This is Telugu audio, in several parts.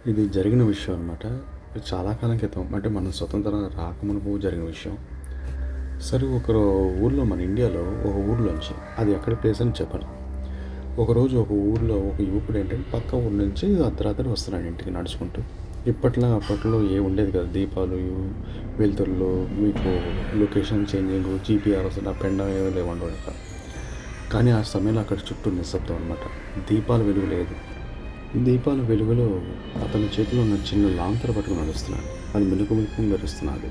ఇది జరిగిన విషయం అనమాట. చాలా కాలం క్రితం అంటే మన స్వతంత్రం రాకమునుపు జరిగిన విషయం. సరే ఊర్లో మన ఇండియాలో ఒక ఊర్లోంచి అది ఎక్కడ ప్లేస్ అని చెప్పను. ఒకరోజు ఒక ఊర్లో ఒక యువకుడు ఏంటంటే పక్క ఊరు నుంచి అర్ధరాత్రి వస్తున్నాడు ఇంటికి నడుచుకుంటూ. అప్పట్లో ఉండేది కదా దీపాలు, వెలుతురులు, మీకు లొకేషన్ చేంజింగ్, జీపీఆర్ఎస్ ఆ పెండం ఏమీ లేవండి ఇక్కడ. కానీ ఆ సమయంలో అక్కడ చుట్టూ నిశ్శబ్దం అనమాట. దీపాల వెలుగు లేదు. దీపాల వెలుగులో అతని చేతిలో ఉన్న చిన్న లాంతర పట్టుకుని నడుస్తున్నాడు. అది మెలుకు మెరుస్తున్నది.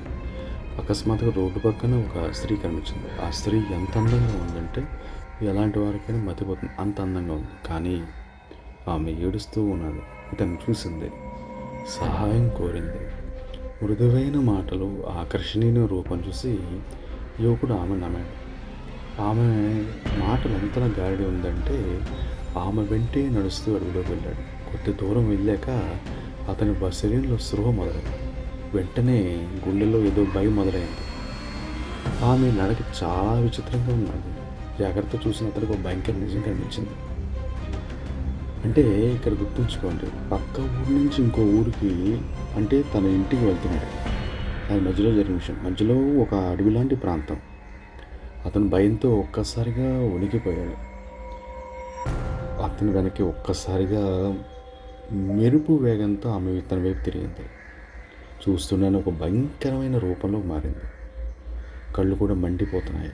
అకస్మాత్తుగా రోడ్డు పక్కన ఒక స్త్రీ కనిపించింది. ఆ స్త్రీ ఎంత అందంగా ఉందంటే ఎలాంటి వారికైనా మతిపోతుంది, అంత అందంగా ఉంది. కానీ ఆమె ఏడుస్తూ ఉన్నది. ఇతను చూసింది, సహాయం కోరింది. మృదువైన మాటలు, ఆకర్షణీయ రూపం చూసి యువకుడు ఆమె నమ్మాడు. ఆమె మాటలు ఎంతలా గాడి ఉందంటే ఆమె వెంటే నడుస్తూ అడుగులోకి వెళ్ళాడు. కొద్ది దూరం వెళ్ళాక అతని శరీరంలో స్పృహ మొదలైంది. వెంటనే గుండెల్లో ఏదో భయం మొదలైంది. ఆమె నడక చాలా విచిత్రంగా ఉన్నది. జాగ్రత్త చూసిన అతనికి ఒక భయంకర నిజం కనిపించింది. అంటే ఇక్కడ గుర్తుంచుకోండి, పక్క ఊరి నుంచి ఇంకో ఊరికి అంటే తన ఇంటికి వెళ్తున్నాడు. అది మధ్యలో జరిగిన విషయం. మధ్యలో ఒక అడవి లాంటి ప్రాంతం. అతను భయంతో ఒక్కసారిగా వణికిపోయాడు. అతని వెనక్కి ఒక్కసారిగా మెరుపు వేగంతో ఆమె తన వైపు తిరిగింది. చూస్తున్నాను ఒక భయంకరమైన రూపంలో మారింది. కళ్ళు కూడా మండిపోతున్నాయి.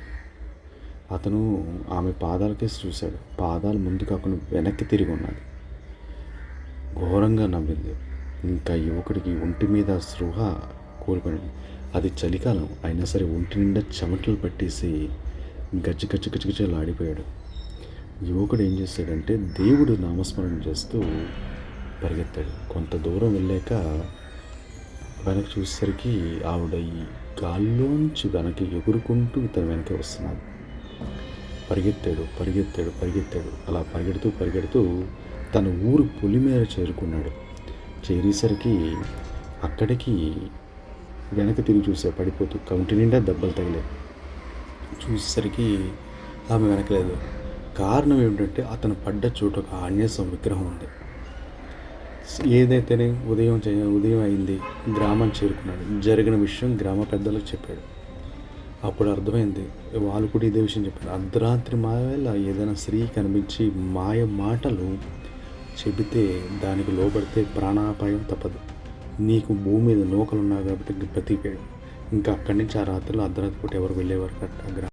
అతను ఆమె పాదాలకేసి చూశాడు. పాదాలు ముందు కాకుండా వెనక్కి తిరిగి ఉన్నది. ఘోరంగా నవ్వింది. ఇంకా యువకుడికి ఒంటి మీద స్పృహ కోల్పోయింది. అది చలికాలం అయినా సరే ఒంటి నిండా చెమటలు పట్టేసి గజ్జలాడిపోయాడు. యువకుడు ఏం చేశాడంటే దేవుడు నామస్మరణ చేస్తూ పరిగెత్తాడు. కొంత దూరం వెళ్ళాక వెనక్కి చూసేసరికి ఆవిడ ఈ గాల్లోంచి వెనక్కి ఎగురుకుంటూ ఇతను వెనక్కి వస్తున్నాడు. పరిగెత్తాడు. అలా పరిగెడుతూ తన ఊరు పొలిమేర చేరుకున్నాడు. చేరేసరికి అక్కడికి వెనక్కి తిరిగి చూసా పడిపోతూ కంటి నిండా దెబ్బలు తగిలాయి. చూసేసరికి ఆమె వెనకలేదు. కారణం ఏమిటంటే అతను పడ్డ చోట ఒక ఆంజనేయ విగ్రహం ఉంది. ఏదైతేనే ఉదయం అయింది, గ్రామం చేరుకున్నాడు. జరిగిన విషయం గ్రామ పెద్దలకు చెప్పాడు. అప్పుడు అర్థమైంది. వాళ్ళు కూడా ఇదే విషయం చెప్పారు. అర్ధరాత్రి మావేళ ఏదైనా స్త్రీ కనిపించి మాయ మాటలు చెబితే దానికి లోబడితే ప్రాణాపాయం తప్పదు. నీకు భూమి మీద నూకలు ఉన్నావు కాబట్టి బ్రతికిపోయాడు. ఇంకా అక్కడి నుంచి ఆ రాత్రిలో అర్ధరాత్రి పూట ఎవరు వెళ్ళేవారు కట్ట